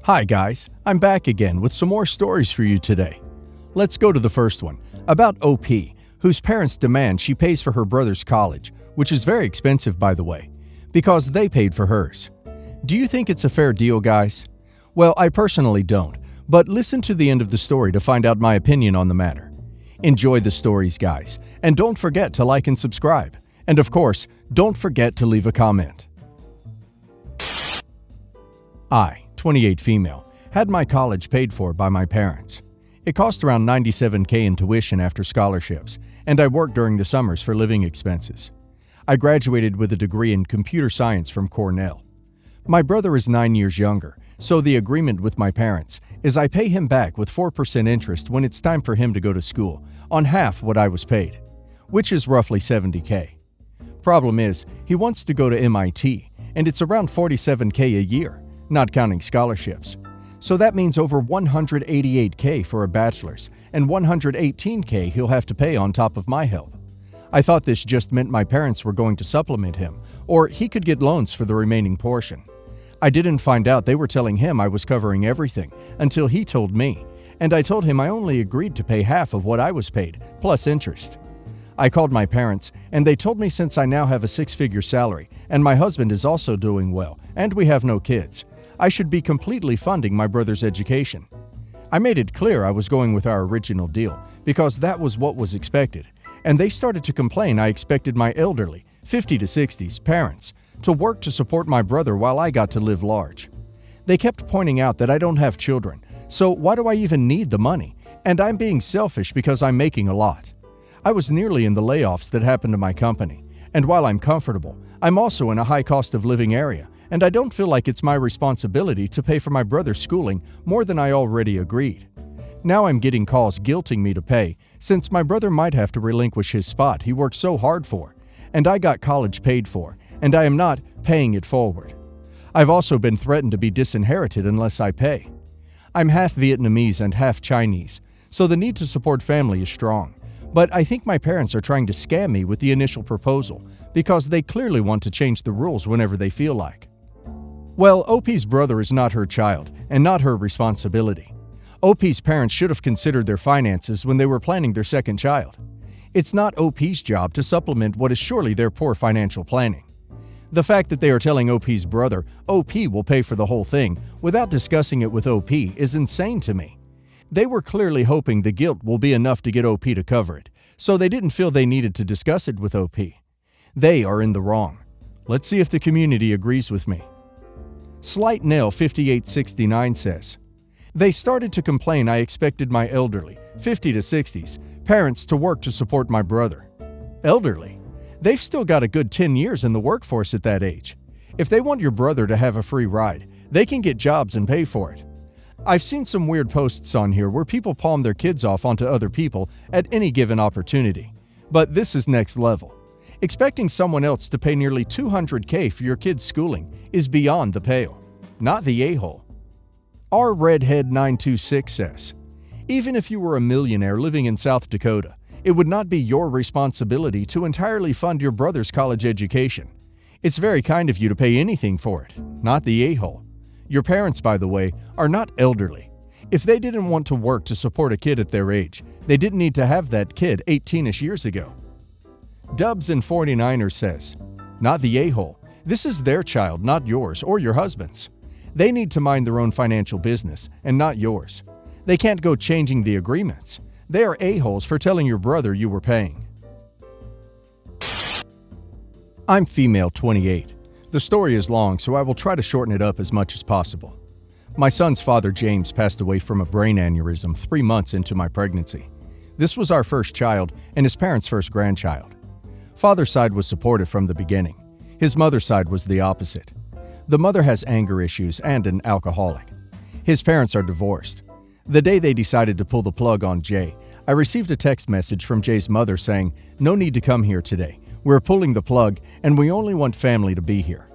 Hi guys, I'm back again with some more stories for you today. Let's go to the first one, about OP, whose parents demand she pays for her brother's college, which is very expensive by the way, because they paid for hers. Do you think it's a fair deal, guys? Well, I personally don't, but listen to the end of the story to find out my opinion on the matter. Enjoy the stories, guys, and don't forget to like and subscribe. And of course, don't forget to leave a comment. I, 28 female, had my college paid for by my parents. It cost around $97,000 in tuition after scholarships, and I worked during the summers for living expenses. I graduated with a degree in computer science from Cornell. My brother is 9 years younger, so the agreement with my parents is I pay him back with 4% interest when it's time for him to go to school, on half what I was paid, which is roughly $70,000. Problem is, he wants to go to MIT, and it's around $47,000 a year, not counting scholarships. So that means over $188,000 for a bachelor's and $118,000 he'll have to pay on top of my help. I thought this just meant my parents were going to supplement him, or he could get loans for the remaining portion. I didn't find out they were telling him I was covering everything until he told me, and I told him I only agreed to pay half of what I was paid, plus interest. I called my parents, and they told me since I now have a six-figure salary and my husband is also doing well and we have no kids, I should be completely funding my brother's education. I made it clear I was going with our original deal because that was what was expected, and they started to complain I expected my elderly, 50 to 60s, parents to work to support my brother while I got to live large. They kept pointing out that I don't have children, so why do I even need the money? And I'm being selfish because I'm making a lot. I was nearly in the layoffs that happened to my company, and while I'm comfortable, I'm also in a high cost of living area, and I don't feel like it's my responsibility to pay for my brother's schooling more than I already agreed. Now I'm getting calls guilting me to pay, since my brother might have to relinquish his spot he worked so hard for, and I got college paid for, and I am not paying it forward. I've also been threatened to be disinherited unless I pay. I'm half Vietnamese and half Chinese, so the need to support family is strong. But I think my parents are trying to scam me with the initial proposal because they clearly want to change the rules whenever they feel like. Well, OP's brother is not her child and not her responsibility. OP's parents should have considered their finances when they were planning their second child. It's not OP's job to supplement what is surely their poor financial planning. The fact that they are telling OP's brother OP will pay for the whole thing without discussing it with OP is insane to me. They were clearly hoping the guilt will be enough to get OP to cover it, so they didn't feel they needed to discuss it with OP. They are in the wrong. Let's see if the community agrees with me. Slight Nail 5869 says, they started to complain I expected my elderly, 50 to 60s, parents to work to support my brother. Elderly? They've still got a good 10 years in the workforce at that age. If they want your brother to have a free ride, they can get jobs and pay for it. I've seen some weird posts on here where people palm their kids off onto other people at any given opportunity. But this is next level. Expecting someone else to pay nearly $200,000 for your kid's schooling is beyond the pale, not the a-hole. Our Redhead 926 says, even if you were a millionaire living in South Dakota, it would not be your responsibility to entirely fund your brother's college education. It's very kind of you to pay anything for it, not the a-hole. Your parents, by the way, are not elderly. If they didn't want to work to support a kid at their age, they didn't need to have that kid 18-ish years ago. Dubs and 49er says, not the a-hole. This is their child, not yours or your husband's. They need to mind their own financial business and not yours. They can't go changing the agreements. They are a-holes for telling your brother you were paying. I'm female 28. The story is long, so I will try to shorten it up as much as possible. My son's father, James, passed away from a brain aneurysm 3 months into my pregnancy. This was our first child and his parents' first grandchild. Father's side was supportive from the beginning. His mother's side was the opposite. The mother has anger issues and an alcoholic. His parents are divorced. The day they decided to pull the plug on Jay, I received a text message from Jay's mother saying, "No need to come here today. We're pulling the plug and we only want family to be here."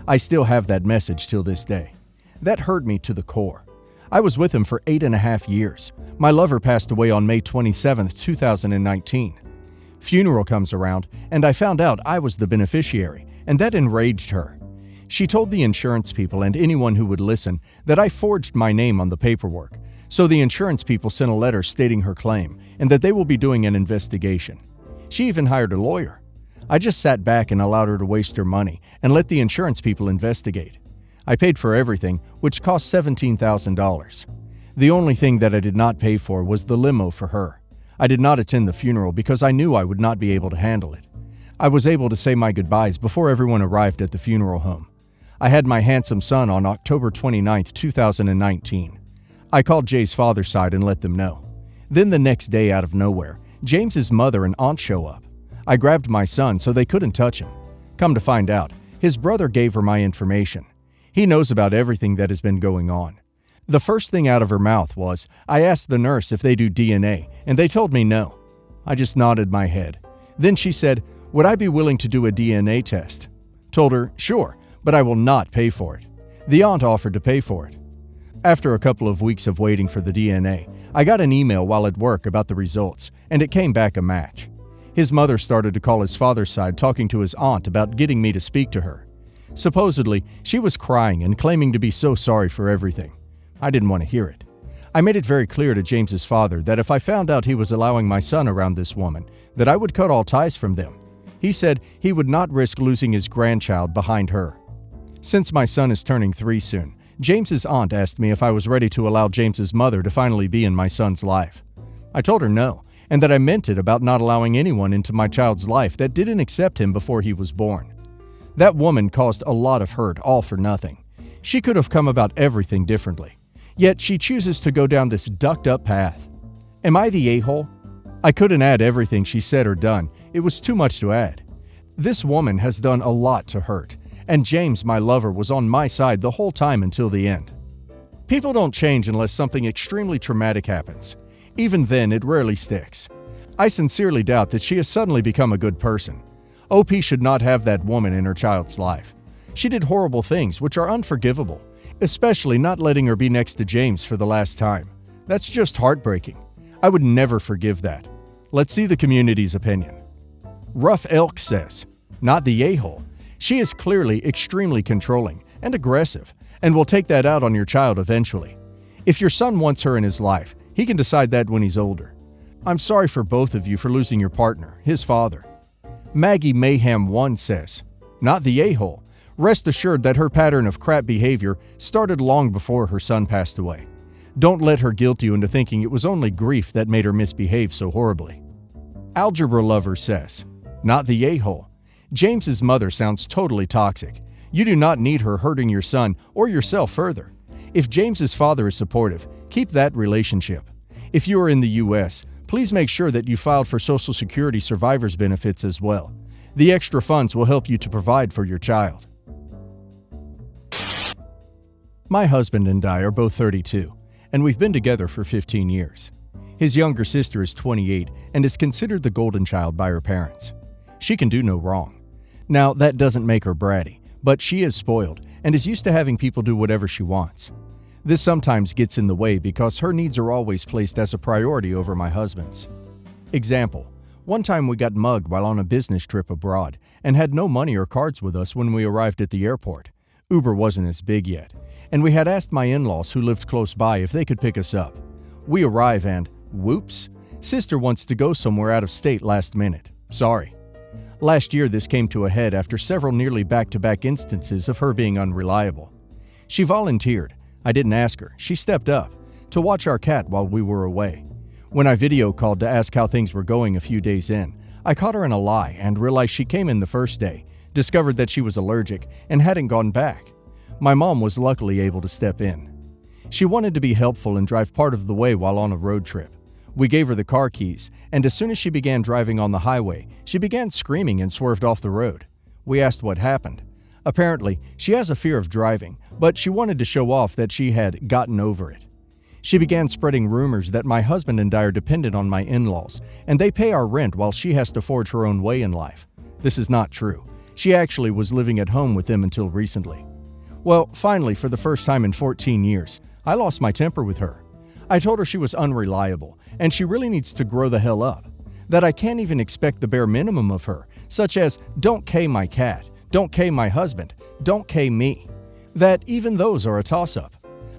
I still have that message till this day. That hurt me to the core. I was with him for 8.5 years. My lover passed away on May 27, 2019. Funeral comes around and I found out I was the beneficiary, and that enraged her. She told the insurance people and anyone who would listen that I forged my name on the paperwork, so the insurance people sent a letter stating her claim and that they will be doing an investigation. She even hired a lawyer. I just sat back and allowed her to waste her money and let the insurance people investigate. I paid for everything, which cost $17,000. The only thing that I did not pay for was the limo for her. I did not attend the funeral because I knew I would not be able to handle it. I was able to say my goodbyes before everyone arrived at the funeral home. I had my handsome son on October 29, 2019. I called Jay's father's side and let them know. Then the next day, out of nowhere, James's mother and aunt show up. I grabbed my son so they couldn't touch him. Come to find out, his brother gave her my information. He knows about everything that has been going on. The first thing out of her mouth was, I asked the nurse if they do DNA, and they told me no. I just nodded my head. Then she said, would I be willing to do a DNA test? Told her, sure, but I will not pay for it. The aunt offered to pay for it. After a couple of weeks of waiting for the DNA, I got an email while at work about the results, and it came back a match. His mother started to call his father's side, talking to his aunt about getting me to speak to her. Supposedly, she was crying and claiming to be so sorry for everything. I didn't want to hear it. I made it very clear to James's father that if I found out he was allowing my son around this woman, that I would cut all ties from them. He said he would not risk losing his grandchild behind her. Since my son is turning 3 soon, James's aunt asked me if I was ready to allow James's mother to finally be in my son's life. I told her no, and that I meant it about not allowing anyone into my child's life that didn't accept him before he was born. That woman caused a lot of hurt, all for nothing. She could have come about everything differently. Yet she chooses to go down this ducked-up path. Am I the a-hole? I couldn't add everything she said or done. It was too much to add. This woman has done a lot to hurt, and James, my lover, was on my side the whole time until the end. People don't change unless something extremely traumatic happens. Even then, it rarely sticks. I sincerely doubt that she has suddenly become a good person. OP should not have that woman in her child's life. She did horrible things which are unforgivable, especially not letting her be next to James for the last time. That's just heartbreaking. I would never forgive that. Let's see the community's opinion. Rough Elk says, not the a-hole. She is clearly extremely controlling and aggressive and will take that out on your child eventually. If your son wants her in his life, he can decide that when he's older. I'm sorry for both of you for losing your partner, his father. Maggie Mayhem 1 says, not the a-hole. Rest assured that her pattern of crap behavior started long before her son passed away. Don't let her guilt you into thinking it was only grief that made her misbehave so horribly. Algebra Lover says, not the a-hole. James's mother sounds totally toxic. You do not need her hurting your son or yourself further. If James's father is supportive, keep that relationship. If you are in the U.S., please make sure that you filed for Social Security survivor's benefits as well. The extra funds will help you to provide for your child. My husband and I are both 32, and we've been together for 15 years. His younger sister is 28 and is considered the golden child by her parents. She can do no wrong. Now, that doesn't make her bratty, but she is spoiled and is used to having people do whatever she wants. This sometimes gets in the way because her needs are always placed as a priority over my husband's. Example, one time we got mugged while on a business trip abroad and had no money or cards with us when we arrived at the airport. Uber wasn't as big yet, and we had asked my in-laws who lived close by if they could pick us up. We arrive and, whoops, sister wants to go somewhere out of state last minute. Sorry. Last year this came to a head after several nearly back-to-back instances of her being unreliable. She volunteered, I didn't ask her, she stepped up, to watch our cat while we were away. When I video called to ask how things were going a few days in, I caught her in a lie and realized she came in the first day, discovered that she was allergic, and hadn't gone back. My mom was luckily able to step in. She wanted to be helpful and drive part of the way while on a road trip. We gave her the car keys, and as soon as she began driving on the highway, she began screaming and swerved off the road. We asked what happened. Apparently, she has a fear of driving, but she wanted to show off that she had gotten over it. She began spreading rumors that my husband and I are dependent on my in-laws, and they pay our rent while she has to forge her own way in life. This is not true. She actually was living at home with them until recently. Well, finally, for the first time in 14 years, I lost my temper with her. I told her she was unreliable, and she really needs to grow the hell up. That I can't even expect the bare minimum of her, such as, don't K my cat, don't K my husband, Don't K me. That even those are a toss-up.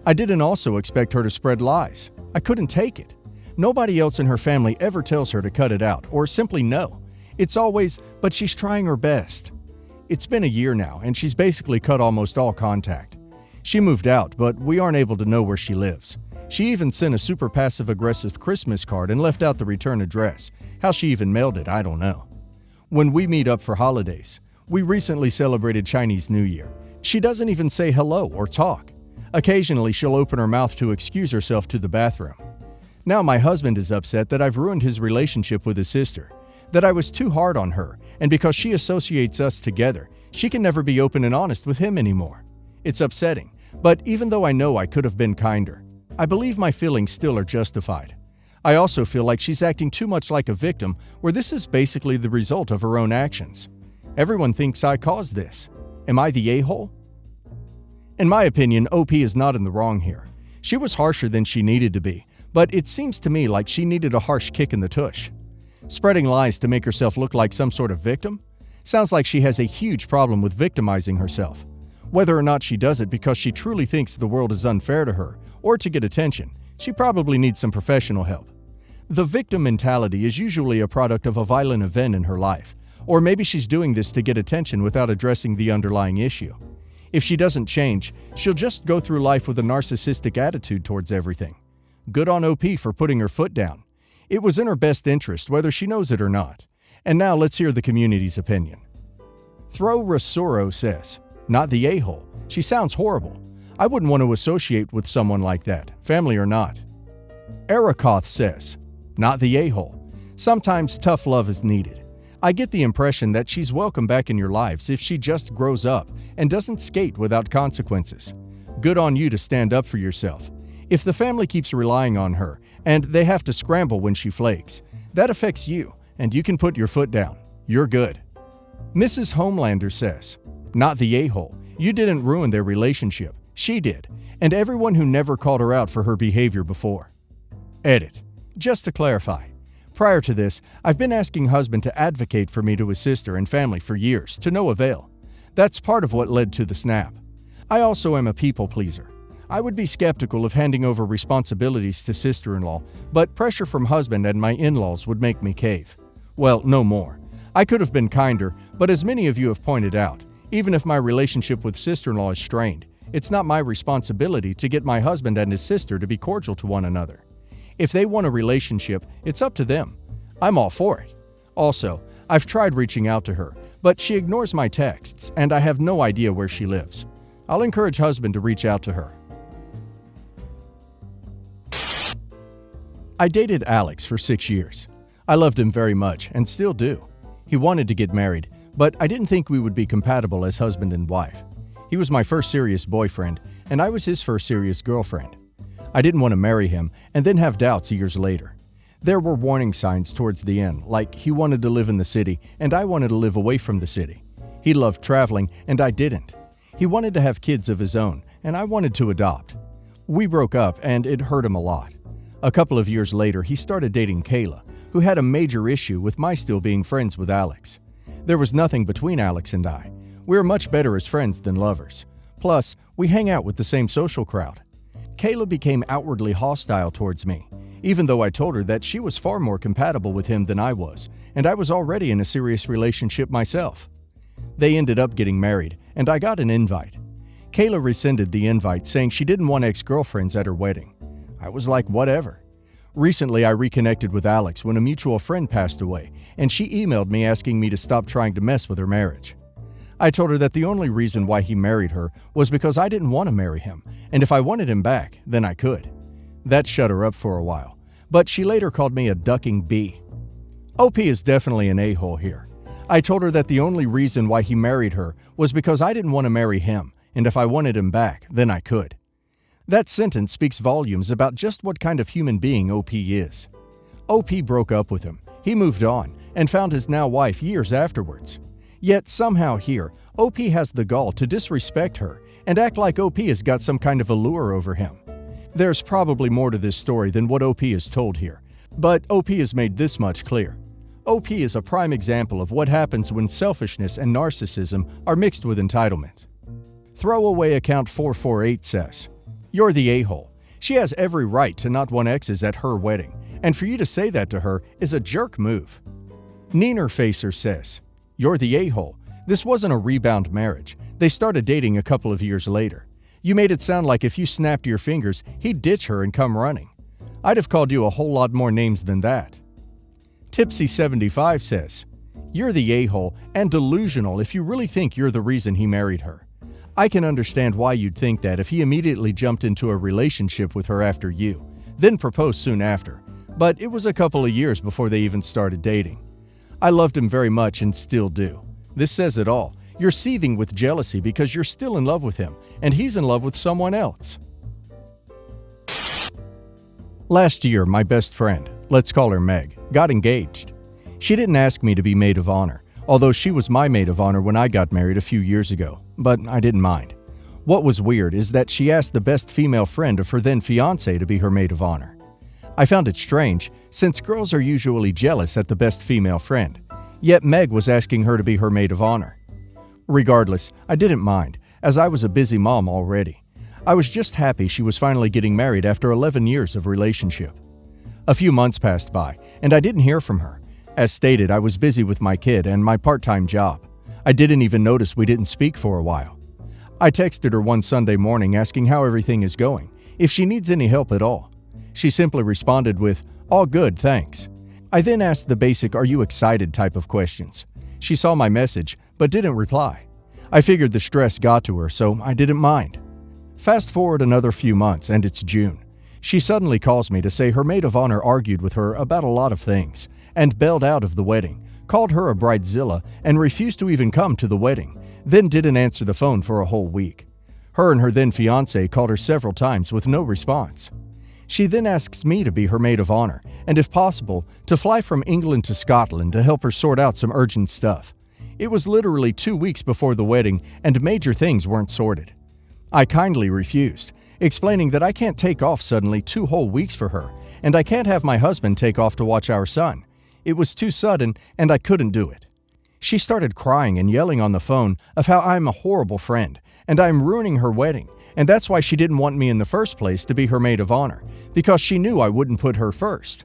I didn't also expect her to spread lies. I couldn't take it. Nobody else in her family ever tells her to cut it out or simply no. It's always, but she's trying her best. It's been a year now, and she's basically cut almost all contact. She moved out, but we aren't able to know where she lives. She even sent a super passive-aggressive Christmas card and left out the return address. How she even mailed it, I don't know. When we meet up for holidays, we recently celebrated Chinese New Year. She doesn't even say hello or talk. Occasionally, she'll open her mouth to excuse herself to the bathroom. Now my husband is upset that I've ruined his relationship with his sister, that I was too hard on her, and because she associates us together, she can never be open and honest with him anymore. It's upsetting, but even though I know I could have been kinder, I believe my feelings still are justified. I also feel like she's acting too much like a victim, where this is basically the result of her own actions. Everyone thinks I caused this. Am I the a-hole? In my opinion, OP is not in the wrong here. She was harsher than she needed to be, but it seems to me like she needed a harsh kick in the tush. Spreading lies to make herself look like some sort of victim? Sounds like she has a huge problem with victimizing herself. Whether or not she does it because she truly thinks the world is unfair to her, or to get attention, she probably needs some professional help. The victim mentality is usually a product of a violent event in her life, or maybe she's doing this to get attention without addressing the underlying issue. If she doesn't change, she'll just go through life with a narcissistic attitude towards everything. Good on OP for putting her foot down. It was in her best interest whether she knows it or not. And now let's hear the community's opinion. Throw Rasuro says, not the a-hole. She sounds horrible. I wouldn't want to associate with someone like that, family or not. Arakoth says, not the a-hole. Sometimes tough love is needed. I get the impression that she's welcome back in your lives if she just grows up and doesn't skate without consequences. Good on you to stand up for yourself. If the family keeps relying on her and they have to scramble when she flakes, that affects you and you can put your foot down. You're good. Mrs. Homelander says, not the a-hole. You didn't ruin their relationship. She did, and everyone who never called her out for her behavior before. Edit. Just to clarify, prior to this, I've been asking husband to advocate for me to his sister and family for years, to no avail. That's part of what led to the snap. I also am a people pleaser. I would be skeptical of handing over responsibilities to sister-in-law, but pressure from husband and my in-laws would make me cave. Well, no more. I could have been kinder, but as many of you have pointed out, even if my relationship with sister-in-law is strained, it's not my responsibility to get my husband and his sister to be cordial to one another. If they want a relationship, it's up to them. I'm all for it. Also, I've tried reaching out to her, but she ignores my texts and I have no idea where she lives. I'll encourage husband to reach out to her. I dated Alex for 6 years. I loved him very much and still do. He wanted to get married, but I didn't think we would be compatible as husband and wife. He was my first serious boyfriend, and I was his first serious girlfriend. I didn't want to marry him and then have doubts years later. There were warning signs towards the end, like he wanted to live in the city and I wanted to live away from the city. He loved traveling and I didn't. He wanted to have kids of his own and I wanted to adopt. We broke up and it hurt him a lot. A couple of years later, he started dating Kayla, who had a major issue with my still being friends with Alex. There was nothing between Alex and I. We're much better as friends than lovers. Plus, we hang out with the same social crowd. Kayla became outwardly hostile towards me, even though I told her that she was far more compatible with him than I was, and I was already in a serious relationship myself. They ended up getting married, and I got an invite. Kayla rescinded the invite, saying she didn't want ex-girlfriends at her wedding. I was like, whatever. Recently, I reconnected with Alex when a mutual friend passed away, and she emailed me asking me to stop trying to mess with her marriage. I told her that the only reason why he married her was because I didn't want to marry him, and if I wanted him back, then I could. That shut her up for a while, but she later called me a ducking bee. OP is definitely an a-hole here. I told her that the only reason why he married her was because I didn't want to marry him, and if I wanted him back, then I could. That sentence speaks volumes about just what kind of human being OP is. OP broke up with him, he moved on, and found his now wife years afterwards. Yet somehow here, OP has the gall to disrespect her and act like OP has got some kind of allure over him. There's probably more to this story than what OP is told here, but OP has made this much clear. OP is a prime example of what happens when selfishness and narcissism are mixed with entitlement. Throwaway account 448 says, "You're the a-hole. She has every right to not want exes at her wedding, and for you to say that to her is a jerk move." Neener Facer says, "You're the a-hole. This wasn't a rebound marriage. They started dating a couple of years later. You made it sound like if you snapped your fingers, he'd ditch her and come running. I'd have called you a whole lot more names than that." Tipsy75 says, "You're the a-hole and delusional if you really think you're the reason he married her. I can understand why you'd think that if he immediately jumped into a relationship with her after you, then proposed soon after, but it was a couple of years before they even started dating. I loved him very much and still do. This says it all. You're seething with jealousy because you're still in love with him, and he's in love with someone else." Last year, my best friend, let's call her Meg, got engaged. She didn't ask me to be maid of honor, although she was my maid of honor when I got married a few years ago, but I didn't mind. What was weird is that she asked the best female friend of her then fiancé to be her maid of honor. I found it strange, since girls are usually jealous at the best female friend, yet Meg was asking her to be her maid of honor. Regardless, I didn't mind, as I was a busy mom already. I was just happy she was finally getting married after 11 years of relationship. A few months passed by, and I didn't hear from her. As stated, I was busy with my kid and my part-time job. I didn't even notice we didn't speak for a while. I texted her one Sunday morning asking how everything is going, if she needs any help at all. She simply responded with, "All good, thanks." I then asked the basic "are you excited" type of questions. She saw my message, but didn't reply. I figured the stress got to her, so I didn't mind. Fast forward another few months, and it's June. She suddenly calls me to say her maid of honor argued with her about a lot of things, and bailed out of the wedding, called her a bridezilla, and refused to even come to the wedding, then didn't answer the phone for a whole week. Her and her then fiancé called her several times with no response. She then asks me to be her maid of honor, and if possible, to fly from England to Scotland to help her sort out some urgent stuff. It was literally 2 weeks before the wedding, and major things weren't sorted. I kindly refused, explaining that I can't take off suddenly 2 whole weeks for her, and I can't have my husband take off to watch our son. It was too sudden, and I couldn't do it. She started crying and yelling on the phone of how I'm a horrible friend, and I'm ruining her wedding, and that's why she didn't want me in the first place to be her maid of honor, because she knew I wouldn't put her first.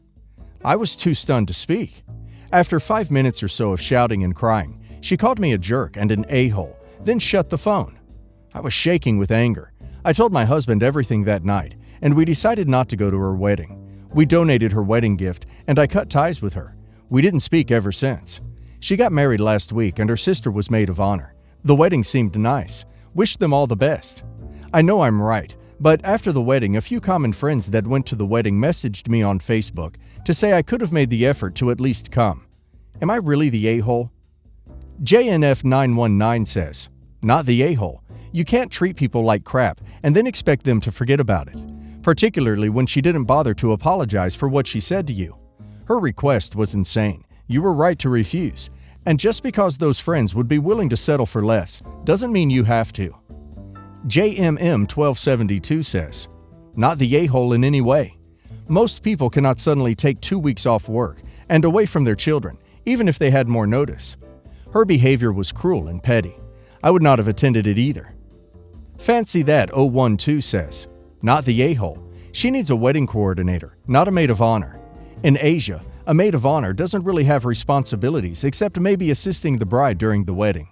I was too stunned to speak. After 5 minutes or so of shouting and crying, she called me a jerk and an a-hole, then shut the phone. I was shaking with anger. I told my husband everything that night, and we decided not to go to her wedding. We donated her wedding gift, and I cut ties with her. We didn't speak ever since. She got married last week, and her sister was maid of honor. The wedding seemed nice. Wish them all the best. I know I'm right, but after the wedding, a few common friends that went to the wedding messaged me on Facebook to say I could have made the effort to at least come. Am I really the a-hole? JNF919 says, "Not the a-hole. You can't treat people like crap and then expect them to forget about it, particularly when she didn't bother to apologize for what she said to you. Her request was insane. You were right to refuse, and just because those friends would be willing to settle for less doesn't mean you have to." JMM1272 says, "Not the a-hole in any way. Most people cannot suddenly take 2 weeks off work and away from their children, even if they had more notice. Her behavior was cruel and petty. I would not have attended it either." Fancy That 012 says, "Not the a-hole. She needs a wedding coordinator, not a maid of honor. In Asia, a maid of honor doesn't really have responsibilities except maybe assisting the bride during the wedding."